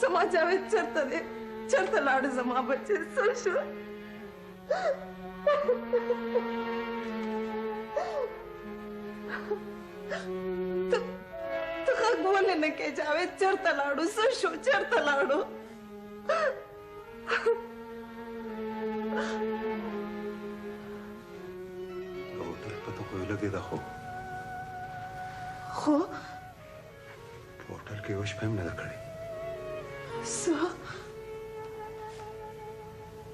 زما جاوید چرته دی؟ چرته لاړ زما بچی؟ څه شو؟ ته غږ ولې نه کې جاوید؟ چرته لاړو؟ څه شو؟ چرته لاړو؟ د هوټل پته خو یې لګېده خو خو په هوټل کې یوه شپه هم نه ده کړې. څه؟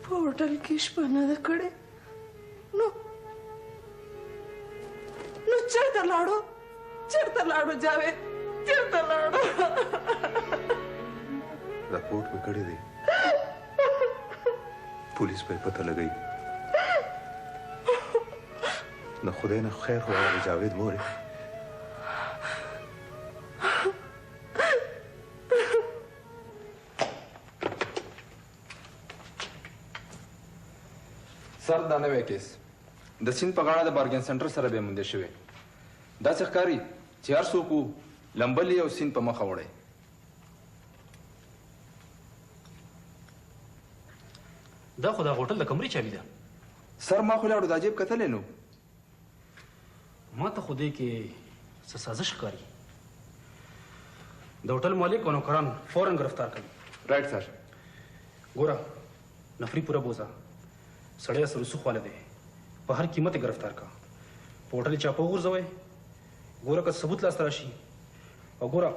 په هوټل کې شپه نه ده کړې؟ نو چېرته لاړو؟ چېرته لاړو جاوید؟ چېرته لاړو؟ راپورټ مې کړی دی، پولیس به یې پته لګوي. د خدای نه خیر غواړم جاوید مورې. سر دا نوی کیس د سیند په غاړه د بارګین سنټر سره بیا موندې شوی. داسې ښکاري چې هر څوک لمبلې او سیند په مخه وړی. دا خو دا هوټل د کمرې چابي ده. سر ما خو لاړو دا جیب کتلی نو. ما ته خو دې کې څه سازش ښکاري. د هوټل مالک او نوکران فوراً ګرفتار کړي. رائټ سر. ګوره نفري پوره بوزه سړی سره رسوخ والا دی، په هر قیمت یې ګرفتار کا. په هوټل چاپه وغورځوئ. ګوره که ثبوت لاسته راشي او ګوره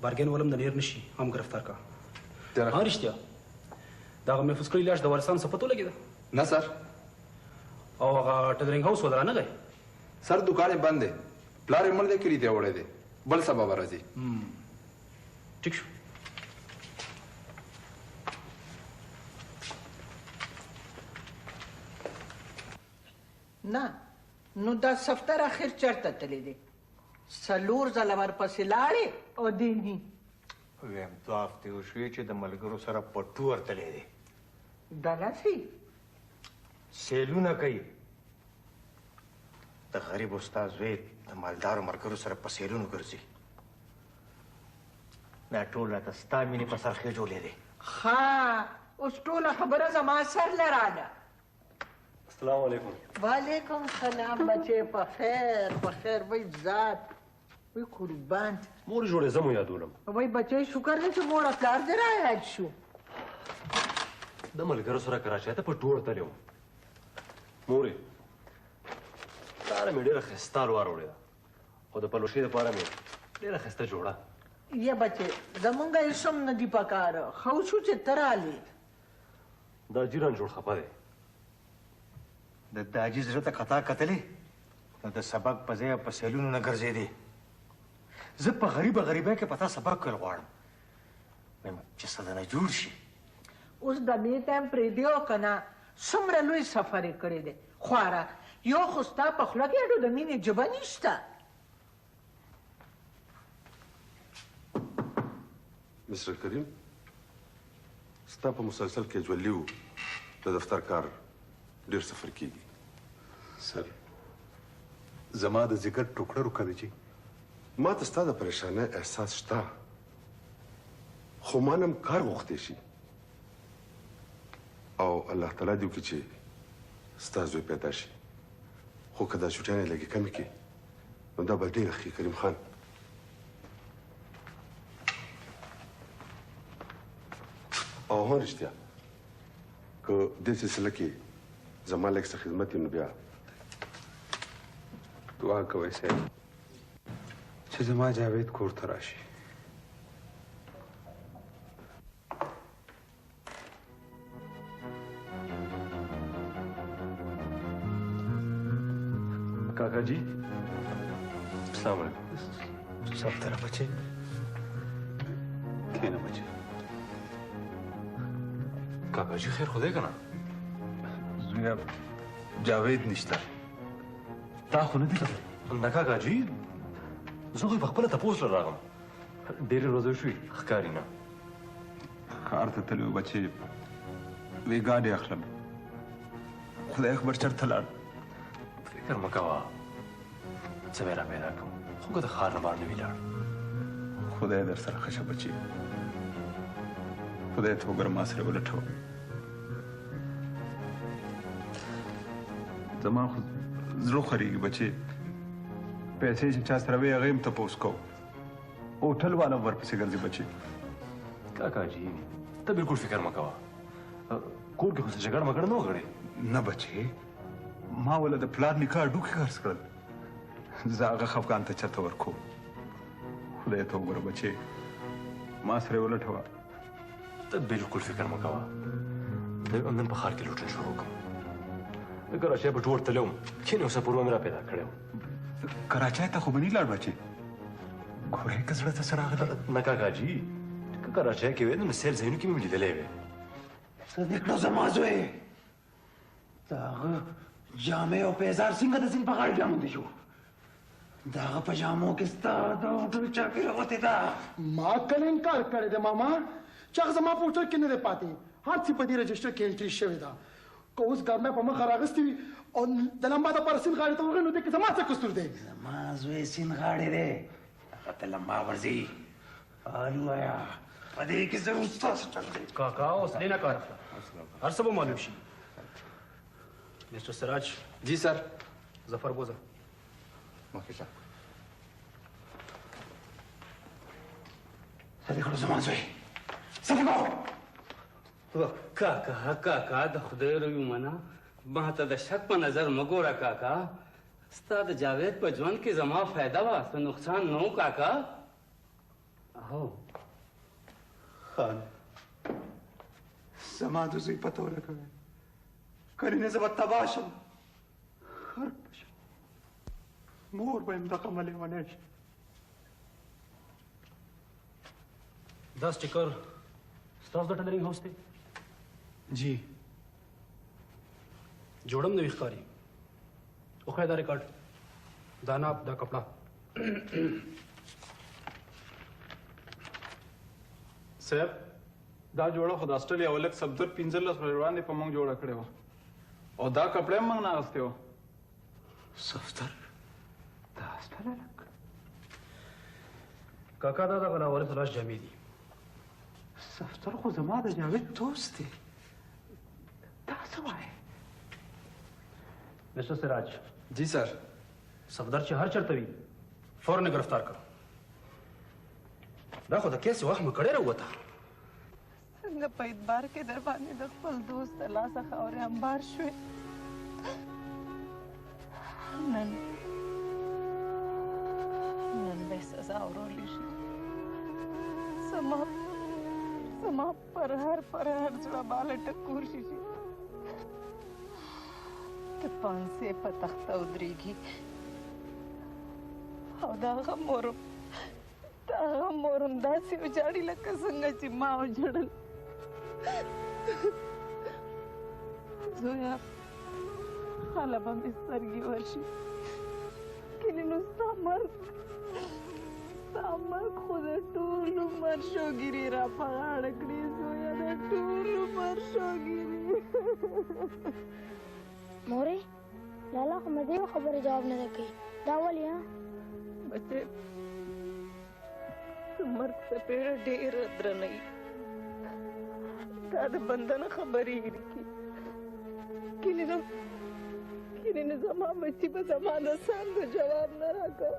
بارګین ولم نه ډېر نشي هم ګرفتار کا. ها رښتیا دغه محفوظ کړي لاش د وارثانو څه پته ولګېده؟ نه سر. او هغه ټیلرینګ هاوس ول رانغی؟ سر دکان یې بند دی، پلار یې مړ دی، کلي ته یې وړی دی، بل سبا به راځي. ټیک شو. نه نو دا سفتر اخر چرته تللی دی؟ څلور ځله ورپسې لاړې او دی نی. ویم 2 هفتې وشوې چې د ملګرو سره په ټور تللی دی. دغسې سیلونه کوي. د غریب استاد زوی د مالدارو ملګرو سره په سیلونو ګرځي. دا ټوله د ستا مینې په سر خېجولی دی. ښه اوس ټوله خبره زما سر لراله. السلام علیکم. وعلیکم سلام بچې. په خیر په خیر. وای ذات وای قربان. مور جوړې زه مو یادولم. وای بچې شکر دی چې موړه پلار دې رایاد شو. د ملګرو سره کراچۍ ته په ټور تللی وم. مورې تاره مې ډېره ښایسته الوار وړې ده خو د پلوشۍ دپاره مې ډېره ښایسته جوړه. یا بچې زمونږ هېڅ هم نه دي په کار. ښه شو چې ته رالې. دا جیران جوړ خفه دی. د داجي زړه ته قطا کتلې نو د سبق په ځای په سیلونو نه ګرځېدې. زه په غریبۍ کې په تا سبق کول غواړم. وایم چې څه دنه جوړ شي. اوس د مې ټایم پرېږدي او که نه څومره لوی سفر یې کړی دی. خواره یو خو ستا په خوله کې اډو د مینې ژبه نشته. مستر کریم ستا په مسلسل کې ژوندي وو د دفتر کار ډېر سفر کېږي. سر زما د ځیګر ټوکړه روکه چې ما ته ستا د پریشانۍ احساس شته خو ما نه هم کار غوښتی شي او الله تعالی دې وکړي چې ستا زوی پیدا شي. خو که دا چوټیانې لږې کمې کړي نو دا به ډېره ښې کریم خان. او هم رښتیا که دې سلسله کې زما لږ څه خدمت یې نو بیا دعا کوئ صاحب چې زما جاوید کور ته راشي. کاکا جی السلام علیکم. صاحب طرف بچې کښېنه بچې. کاکا جی خیر خدای کنه زویا جاوید نشته. تا خو نه دي کتلی؟ نه کاکا جي زه خو یې په خپله تپوس له راغلم. ډېرې ورځې شوې ښکاري نه. ښار ته تللی و بچې وی ګاډی اخلم. خدای خبر چېرته لاړ. فکر مه کوه څه به یې را پیدا کړم خو که د ښار نه بهر نه وي لاړ. خدای در سره ښه شه بچې. خدای ته وګوره ما سره ولټوه زما خو زړه خورېږي بچې پیسې چې چا سره وي هغه هم تپوس کوو هوټل والا ورپسې ګرځي بچې کاکا جی ته بالکل فکر مه کوه کور کې خو څه جګړه مګړه نه وغړې نه بچې ما ولا د پلار نیکه هډوکي خرڅ کړل زه هغه خفګان ته چېرته ورکوم خدای ته وګوره بچې ما سره یې ولټوه ته بالکل فکر مه کوه زه نن په ښار کې لوټن شروع کوم د کراچۍ په ټور تللی وم کښېنې اوسه پروا مې را پیدا کړی وم کراچۍ ته خو به نه لاړ بچې ګورې که زړه ته څه راغلی نه کاکا جي که کراچۍ کې وې نو سیل ځایونو کې مې لیدلی وې صدیق نو زما زوی د هغه جامې او پیزار څنګه د سیند په غاړه بیا موندې شو د هغه په جامو کې ستا د هوټل چاپې راوتې ده ما کله انکار کړی دی ماما چې هغه زما په هوټل کې نه دی پاتې هر څه په دې رجسټر کې انټري شوې ده که اوس ګرمۍ په مخه راغستې وي او د لمبا دپاره سیند غاړې ته ورغی نو دې کې زما څه قصور دی زما زوی سیند غاړې دی هغه ته لمبا ورځي الو آیا په دې کې ضرور ستاسو چل دی کاکا حوصلې نه کار اخله هر څه به معلوم شي مسټر سراج جی سر ظفر بوزه مخکې شه صدیق نو زما زوی صدیقو کاکا د خدای روی منه ما ته د شک په نظر مه ګوره کاکا ستا د جاوید په ژوند کې زما فایده وه څه نقصان نه و کاکا هو خان زما د زوی پته ولګوئ کله نه زه به تباه شم خرب به شم مور به یم دغه لیونی شي دا سټیکر ستاسو د ټیلرینګ هاوس دی جی جوړم نوی ښکاري وښیه دا ریکارډ دا ناپ دا کپړه صاحب دا جوړه خو د آسټرلیا ولک سبدر 15 ورځې وړاندې په موږ جوړه کړې وه او دا کپړې هم موږ نه اغوستې وه صفدر دا آسټرلیا لک کاکا دا دغه لاوارث لاس جامې دي صفدر خو زما د جاوید دوست دی دا څه وایې مسټر سراج جی سر صفدر چې هر چرته وي فوراً گرفتار کړه دا خو د کیس وخت مې کړی راووته څنګه په اعتبار کې در باندې د خپل دوست د لاسه خاورې انبار شوې نن به سزا ورولی شي زما پر هر زړه باله ټکور شي چې د پانسې په تخته ودرېږي او د هغه مورم داسې وجاړي لکه څنګه چې ما وجړل زویا خاله به مې سترګې ورشي کینې نو ستا مرګ خو د ټول عمر شوګیري را په غاړه کړې زویا د ټول عمر شوګیري مورې لالا خو مې دې خبرې جواب نه دی کوي دا ولې بچې د مرګ څپېړه ډېره درنه وي تا د بندنه خبرې هېرې کړي کینې نو زما بچي به زما د ساندو جواب نه راکړ